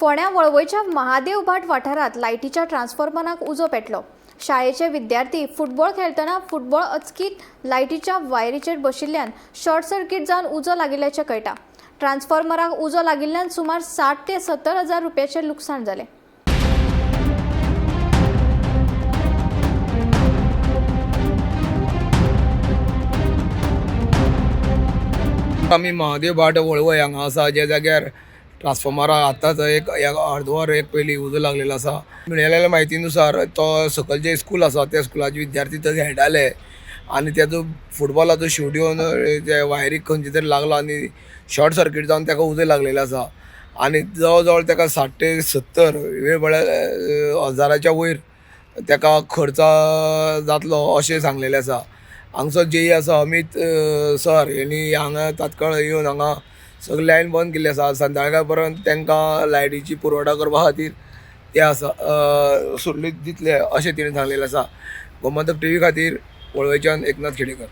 फोंड्या वळवयच्या महादेव भाट वाठारात लायटीच्या ट्रान्सफॉर्मराक उजो पेटलो। शाळेचे विद्यार्थी फुटबॉल खेळतना फुटबॉल अचकीत लायटीच्या वायरीचेर बशिल्ल्यान शॉर्ट सर्किट जावन उजो लागिल्ल्याचे कळटा। ट्रान्सफॉर्मराक उजो लागिल्ल्यान सुमार 60 ते 70 हजार रुपयाचे लुकसाण जाले। आम्ही महादेव भाट वळवय हांगा आसा, ज्या जाग्यार ट्रान्सफॉर्मरा आतांच एक अर्दवर पयलीं उजो लागलेलो आसा। मेळिल्ल्या म्हायतीनुसार तो सकयल जे स्कूल आसा त्या स्कुलाचे विद्यार्थी थंय खेळटाले आनी त्याचो फुटबॉलाचो शूट येवन जे वायरीक खंयचे तरी लागलो आनी शॉर्ट सर्कीट जावन ताका उजो लागलेलो आसा आनी जवळ जवळ ताका 60 ते 70 वेळ म्हळ्यार हजाराच्या वयर ताका खर्च जातलो अशें सांगलेलें आसा। हांगसर जे आसा अमित सर यांनी हांगा तात्काळ येवन हांगा सगळी लायन बंद केल्ली आसा। संध्याकाळ पर्यंत तांकां लायटीची पुरवठा करपा खातीर ते आसा सुरळीत दितले अशें तिणें सांगलेलें आसा। गोमंतक टीव्ही खातीर वळवयच्यान एकनाथ खेडेकर।